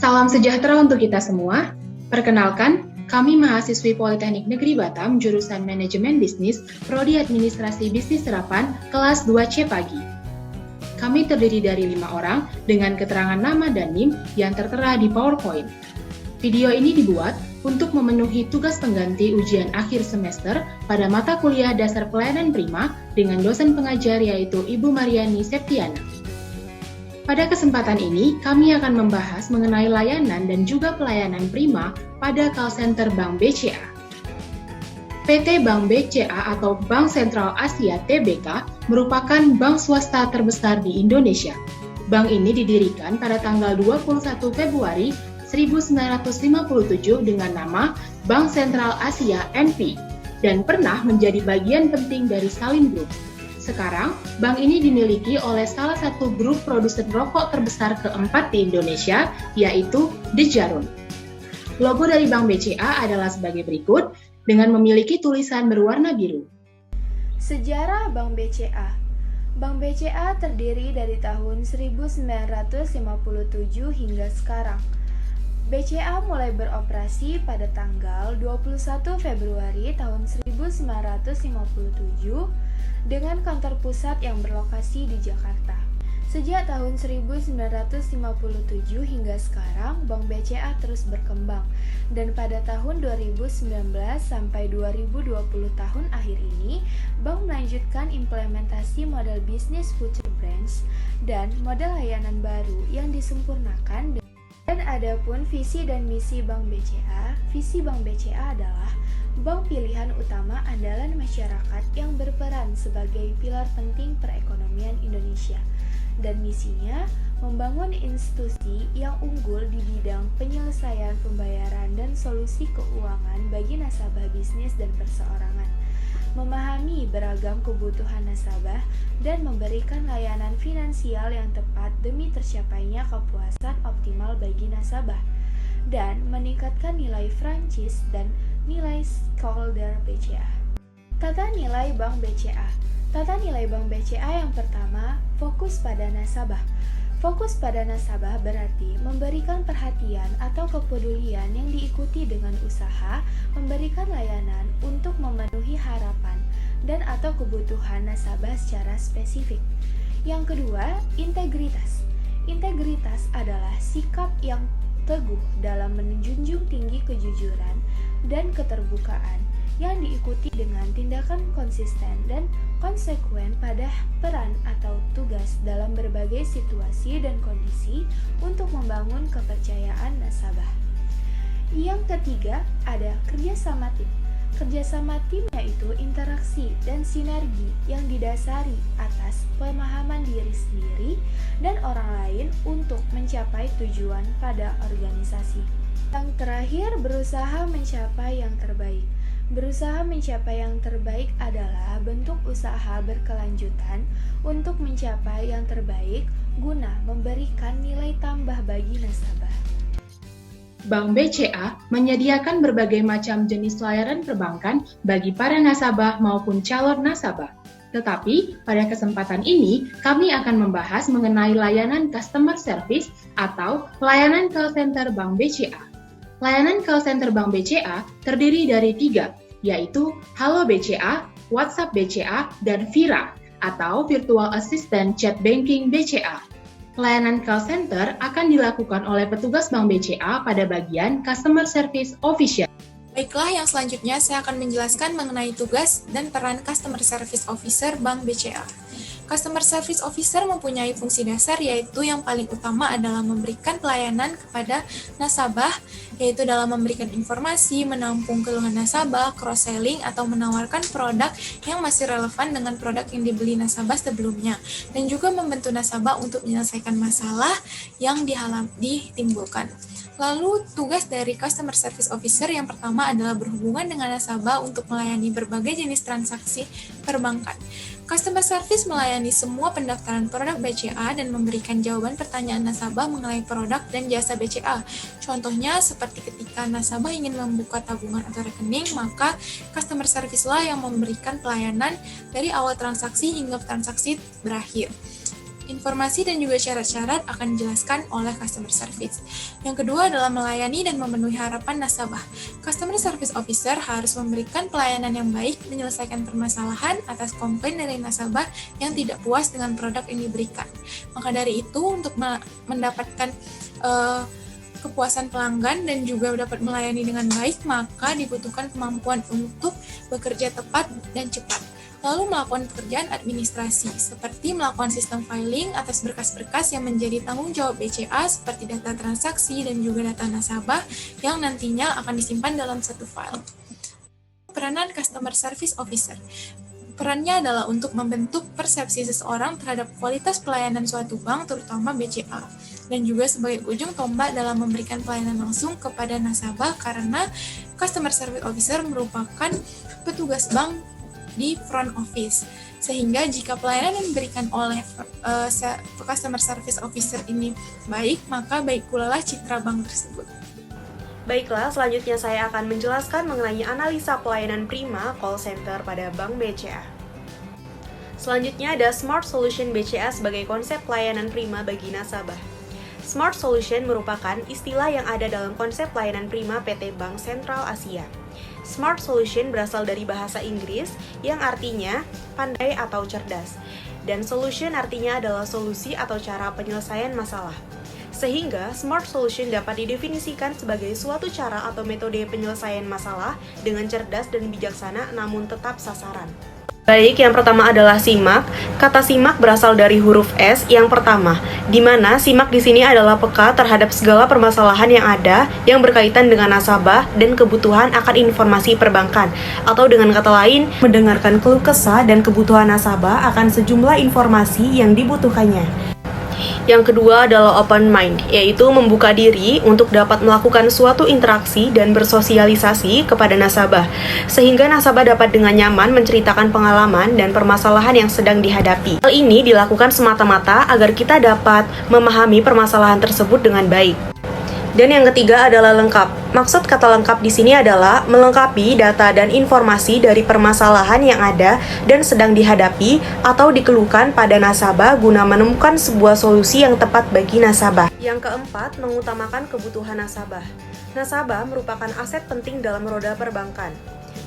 Salam sejahtera untuk kita semua. Perkenalkan, kami mahasiswi Politeknik Negeri Batam, jurusan Manajemen Bisnis, Prodi Administrasi Bisnis Serapan, kelas 2C pagi. Kami terdiri dari 5 orang dengan keterangan nama dan NIM yang tertera di PowerPoint. Video ini dibuat untuk memenuhi tugas pengganti ujian akhir semester pada mata kuliah dasar pelayanan prima dengan dosen pengajar yaitu Ibu Mariani Septiana. Pada kesempatan ini, kami akan membahas mengenai layanan dan juga pelayanan prima pada call center Bank BCA. PT Bank BCA atau Bank Sentral Asia Tbk merupakan bank swasta terbesar di Indonesia. Bank ini didirikan pada tanggal 21 Februari 1957 dengan nama Bank Sentral Asia NP dan pernah menjadi bagian penting dari Salim Group. Sekarang, bank ini dimiliki oleh salah satu grup produsen rokok terbesar keempat di Indonesia, yaitu The Jarum. Logo dari Bank BCA adalah sebagai berikut, dengan memiliki tulisan berwarna biru. Sejarah Bank BCA. Bank BCA terdiri dari tahun 1957 hingga sekarang. BCA mulai beroperasi pada tanggal 21 Februari tahun 1957 dengan kantor pusat yang berlokasi di Jakarta. Sejak tahun 1957 hingga sekarang, Bank BCA terus berkembang dan pada tahun 2019 sampai 2020 tahun akhir ini, Bank melanjutkan implementasi model bisnis future branch dan model layanan baru yang disempurnakan. Dan adapun visi dan misi Bank BCA, visi Bank BCA adalah bank pilihan utama andalan masyarakat yang berperan sebagai pilar penting perekonomian Indonesia. Dan misinya membangun institusi yang unggul di bidang penyelesaian pembayaran dan solusi keuangan bagi nasabah bisnis dan perseorangan, memahami beragam kebutuhan nasabah, dan memberikan layanan finansial yang tepat demi tercapainya kepuasan optimal bagi nasabah, dan meningkatkan nilai franchise dan nilai stakeholder BCA. Tata nilai Bank BCA. Tata nilai Bank BCA yang pertama, fokus pada nasabah. Fokus pada nasabah berarti memberikan perhatian atau kepedulian yang diikuti dengan usaha memberikan layanan untuk memenuhi harapan dan atau kebutuhan nasabah secara spesifik. Yang kedua, integritas. Integritas adalah sikap yang teguh dalam menjunjung tinggi kejujuran dan keterbukaan yang diikuti dengan tindakan konsisten dan konsekuen pada peran atau tugas dalam berbagai situasi dan kondisi untuk membangun kepercayaan nasabah. Yang ketiga, ada kerjasama tim. Kerjasama tim yaitu interaksi dan sinergi yang didasari atas pemahaman diri sendiri dan orang lain untuk mencapai tujuan pada organisasi. Yang terakhir, berusaha mencapai yang terbaik. Berusaha mencapai yang terbaik adalah bentuk usaha berkelanjutan untuk mencapai yang terbaik guna memberikan nilai tambah bagi nasabah. Bank BCA menyediakan berbagai macam jenis layanan perbankan bagi para nasabah maupun calon nasabah. Tetapi pada kesempatan ini, kami akan membahas mengenai layanan customer service atau layanan call center Bank BCA. Layanan call center Bank BCA terdiri dari 3, yaitu Halo BCA, WhatsApp BCA, dan Vira atau Virtual Assistant Chat Banking BCA. Layanan call center akan dilakukan oleh petugas Bank BCA pada bagian Customer Service Officer. Baiklah, yang selanjutnya saya akan menjelaskan mengenai tugas dan peran Customer Service Officer Bank BCA. Customer Service Officer mempunyai fungsi dasar yaitu yang paling utama adalah memberikan pelayanan kepada nasabah, yaitu dalam memberikan informasi, menampung keluhan nasabah, cross-selling, atau menawarkan produk yang masih relevan dengan produk yang dibeli nasabah sebelumnya, dan juga membantu nasabah untuk menyelesaikan masalah yang ditimbulkan. Lalu, tugas dari Customer Service Officer yang pertama adalah berhubungan dengan nasabah untuk melayani berbagai jenis transaksi perbankan. Customer Service melayani semua pendaftaran produk BCA dan memberikan jawaban pertanyaan nasabah mengenai produk dan jasa BCA. Contohnya, seperti ketika nasabah ingin membuka tabungan atau rekening, maka Customer Service lah yang memberikan pelayanan dari awal transaksi hingga transaksi berakhir. Informasi dan juga syarat-syarat akan dijelaskan oleh customer service. Yang kedua adalah melayani dan memenuhi harapan nasabah. Customer service officer harus memberikan pelayanan yang baik, menyelesaikan permasalahan atas komplain dari nasabah yang tidak puas dengan produk yang diberikan. Maka dari itu, untuk mendapatkan kepuasan pelanggan dan juga dapat melayani dengan baik, maka dibutuhkan kemampuan untuk bekerja tepat dan cepat. Lalu melakukan pekerjaan administrasi, seperti melakukan sistem filing atas berkas-berkas yang menjadi tanggung jawab BCA, seperti data transaksi dan juga data nasabah yang nantinya akan disimpan dalam satu file. Peranan Customer Service Officer. Perannya adalah untuk membentuk persepsi seseorang terhadap kualitas pelayanan suatu bank, terutama BCA, dan juga sebagai ujung tombak dalam memberikan pelayanan langsung kepada nasabah, karena Customer Service Officer merupakan petugas bank di front office, sehingga jika pelayanan yang diberikan oleh Customer Service Officer ini baik, maka baik pula lah citra bank tersebut. Baiklah, selanjutnya saya akan menjelaskan mengenai analisa pelayanan prima call center pada Bank BCA. Selanjutnya ada Smart Solution BCA sebagai konsep pelayanan prima bagi nasabah. Smart Solution merupakan istilah yang ada dalam konsep pelayanan prima PT Bank Sentral Asia. Smart Solution berasal dari bahasa Inggris yang artinya pandai atau cerdas, dan solution artinya adalah solusi atau cara penyelesaian masalah. Sehingga Smart Solution dapat didefinisikan sebagai suatu cara atau metode penyelesaian masalah dengan cerdas dan bijaksana namun tetap sasaran. Baik, yang pertama adalah simak. Kata simak berasal dari huruf S yang pertama, di mana simak di sini adalah peka terhadap segala permasalahan yang ada yang berkaitan dengan nasabah dan kebutuhan akan informasi perbankan. Atau dengan kata lain, mendengarkan keluh kesah dan kebutuhan nasabah akan sejumlah informasi yang dibutuhkannya. Yang kedua adalah open mind, yaitu membuka diri untuk dapat melakukan suatu interaksi dan bersosialisasi kepada nasabah, sehingga nasabah dapat dengan nyaman menceritakan pengalaman dan permasalahan yang sedang dihadapi. Hal ini dilakukan semata-mata agar kita dapat memahami permasalahan tersebut dengan baik. Dan yang ketiga adalah lengkap. Maksud kata lengkap di sini adalah melengkapi data dan informasi dari permasalahan yang ada dan sedang dihadapi atau dikeluhkan pada nasabah guna menemukan sebuah solusi yang tepat bagi nasabah. Yang keempat, mengutamakan kebutuhan nasabah. Nasabah merupakan aset penting dalam roda perbankan.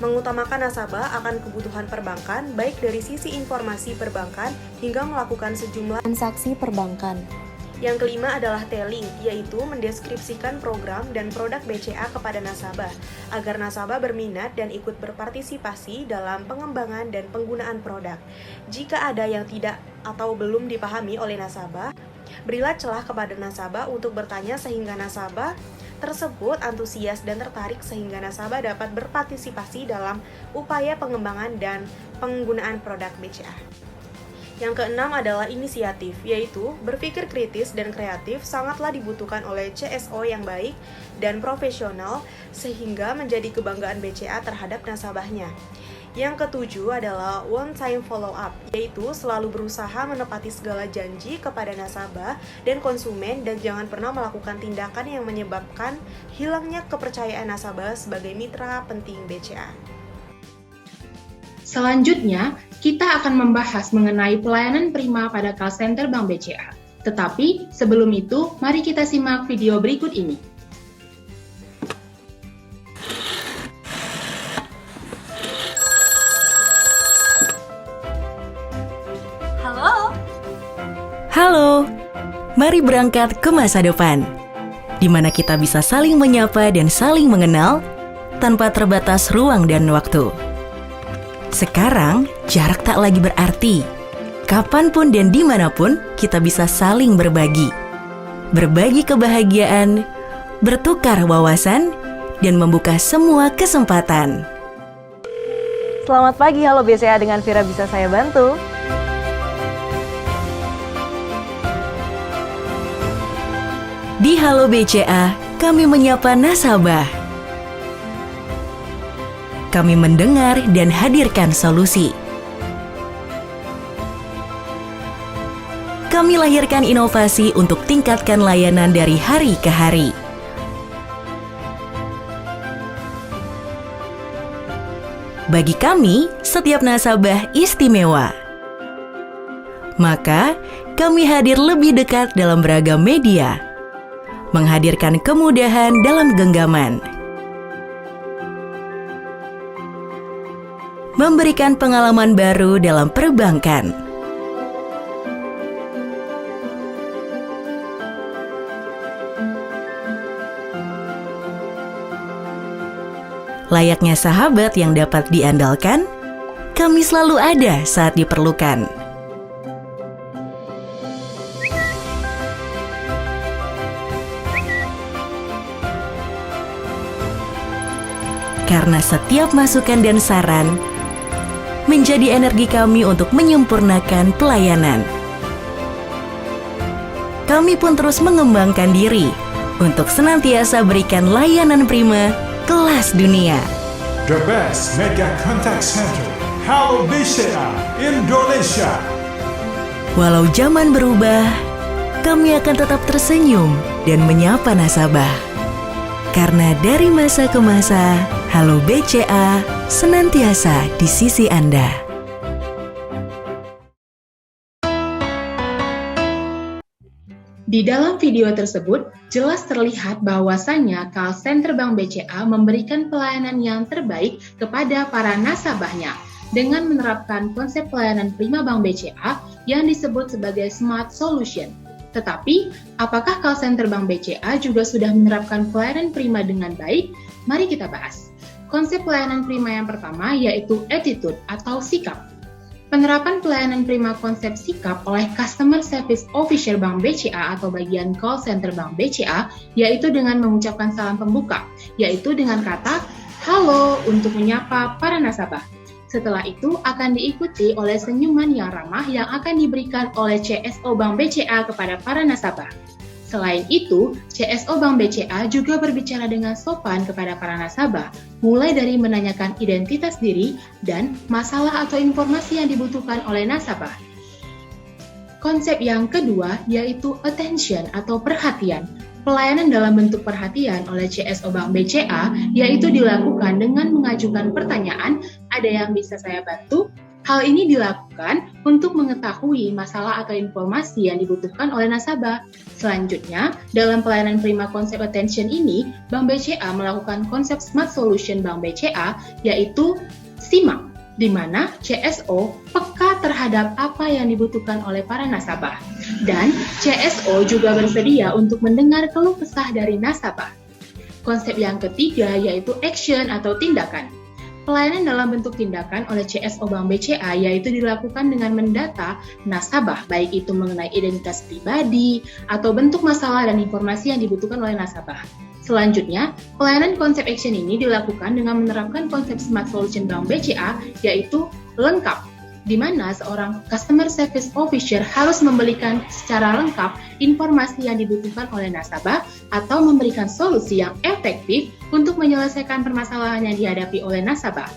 Mengutamakan nasabah akan kebutuhan perbankan baik dari sisi informasi perbankan hingga melakukan sejumlah transaksi perbankan. Yang kelima adalah telling, yaitu mendeskripsikan program dan produk BCA kepada nasabah, agar nasabah berminat dan ikut berpartisipasi dalam pengembangan dan penggunaan produk. Jika ada yang tidak atau belum dipahami oleh nasabah, berilah celah kepada nasabah untuk bertanya sehingga nasabah tersebut antusias dan tertarik sehingga nasabah dapat berpartisipasi dalam upaya pengembangan dan penggunaan produk BCA. Yang keenam adalah inisiatif, yaitu berpikir kritis dan kreatif sangatlah dibutuhkan oleh CSO yang baik dan profesional sehingga menjadi kebanggaan BCA terhadap nasabahnya. Yang ketujuh adalah one-time follow-up, yaitu selalu berusaha menepati segala janji kepada nasabah dan konsumen dan jangan pernah melakukan tindakan yang menyebabkan hilangnya kepercayaan nasabah sebagai mitra penting BCA. Selanjutnya, kita akan membahas mengenai pelayanan prima pada call center Bank BCA. Tetapi sebelum itu, mari kita simak video berikut ini. Halo, mari berangkat ke masa depan, di mana kita bisa saling menyapa dan saling mengenal tanpa terbatas ruang dan waktu. Sekarang, jarak tak lagi berarti. Kapanpun dan dimanapun, kita bisa saling berbagi. Berbagi kebahagiaan, bertukar wawasan, dan membuka semua kesempatan. Selamat pagi, halo BCA, dengan Vira bisa saya bantu? Di Halo BCA, kami menyapa nasabah. Kami mendengar dan hadirkan solusi. Kami lahirkan inovasi untuk tingkatkan layanan dari hari ke hari. Bagi kami, setiap nasabah istimewa. Maka, kami hadir lebih dekat dalam beragam media, menghadirkan kemudahan dalam genggaman, memberikan pengalaman baru dalam perbankan. Layaknya sahabat yang dapat diandalkan, kami selalu ada saat diperlukan. Karena setiap masukan dan saran menjadi energi kami untuk menyempurnakan pelayanan. Kami pun terus mengembangkan diri untuk senantiasa berikan layanan prima kelas dunia. The best mega contact center, Halo BCA Indonesia. Walau zaman berubah, kami akan tetap tersenyum dan menyapa nasabah. Karena dari masa ke masa, Halo BCA senantiasa di sisi Anda. Di dalam video tersebut, jelas terlihat bahwasannya call center Bank BCA memberikan pelayanan yang terbaik kepada para nasabahnya dengan menerapkan konsep pelayanan prima Bank BCA yang disebut sebagai Smart Solution. Tetapi, apakah call center Bank BCA juga sudah menerapkan pelayanan prima dengan baik? Mari kita bahas. Konsep pelayanan prima yang pertama yaitu attitude atau sikap. Penerapan pelayanan prima konsep sikap oleh Customer Service Officer Bank BCA atau bagian call center Bank BCA yaitu dengan mengucapkan salam pembuka, yaitu dengan kata halo untuk menyapa para nasabah. Setelah itu akan diikuti oleh senyuman yang ramah yang akan diberikan oleh CSO Bank BCA kepada para nasabah. Selain itu, CSO Bank BCA juga berbicara dengan sopan kepada para nasabah, mulai dari menanyakan identitas diri dan masalah atau informasi yang dibutuhkan oleh nasabah. Konsep yang kedua yaitu attention atau perhatian. Pelayanan dalam bentuk perhatian oleh CSO Bank BCA yaitu dilakukan dengan mengajukan pertanyaan, ada yang bisa saya bantu? Hal ini dilakukan untuk mengetahui masalah atau informasi yang dibutuhkan oleh nasabah. Selanjutnya, dalam pelayanan prima konsep attention ini, Bank BCA melakukan konsep Smart Solution Bank BCA yaitu simak, di mana CSO peka terhadap apa yang dibutuhkan oleh para nasabah. Dan CSO juga bersedia untuk mendengar keluh kesah dari nasabah. Konsep yang ketiga yaitu action atau tindakan. Pelayanan dalam bentuk tindakan oleh CSO Bank BCA yaitu dilakukan dengan mendata nasabah, baik itu mengenai identitas pribadi atau bentuk masalah dan informasi yang dibutuhkan oleh nasabah. Selanjutnya, pelayanan konsep action ini dilakukan dengan menerapkan konsep Smart Solution Bank BCA yaitu lengkap, di mana seorang Customer Service Officer harus memberikan secara lengkap informasi yang dibutuhkan oleh nasabah atau memberikan solusi yang efektif untuk menyelesaikan permasalahan yang dihadapi oleh nasabah.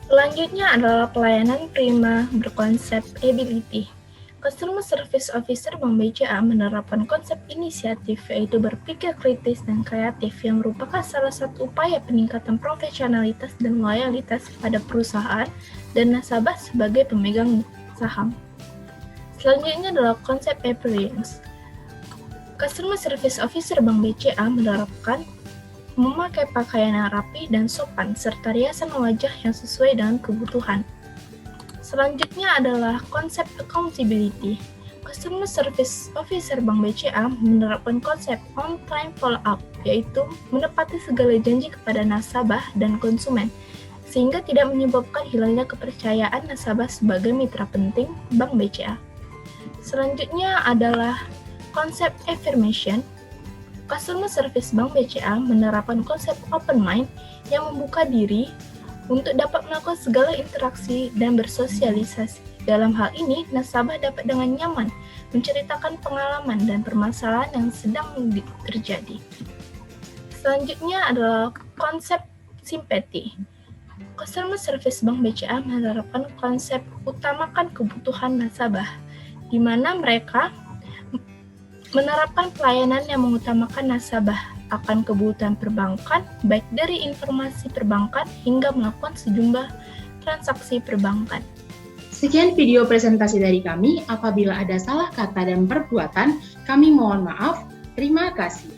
Selanjutnya adalah pelayanan prima berkonsep ability. Customer Service Officer Bank BCA menerapkan konsep inisiatif yaitu berpikir kritis dan kreatif yang merupakan salah satu upaya peningkatan profesionalitas dan loyalitas pada perusahaan dan nasabah sebagai pemegang saham. Selanjutnya adalah konsep appearance. Customer Service Officer Bank BCA menerapkan memakai pakaian yang rapi dan sopan serta riasan wajah yang sesuai dengan kebutuhan. Selanjutnya adalah konsep accountability. Customer Service Officer Bank BCA menerapkan konsep on-time follow-up, yaitu menepati segala janji kepada nasabah dan konsumen, sehingga tidak menyebabkan hilangnya kepercayaan nasabah sebagai mitra penting Bank BCA. Selanjutnya adalah konsep affirmation. Customer Service Bank BCA menerapkan konsep open mind yang membuka diri untuk dapat melakukan segala interaksi dan bersosialisasi. Dalam hal ini, nasabah dapat dengan nyaman menceritakan pengalaman dan permasalahan yang sedang terjadi. Selanjutnya adalah konsep simpati. Customer Service Bank BCA menerapkan konsep utamakan kebutuhan nasabah, di mana mereka menerapkan pelayanan yang mengutamakan nasabah akan kebutuhan perbankan, baik dari informasi perbankan hingga melakukan sejumlah transaksi perbankan. Sekian video presentasi dari kami. Apabila ada salah kata dan perbuatan, kami mohon maaf. Terima kasih.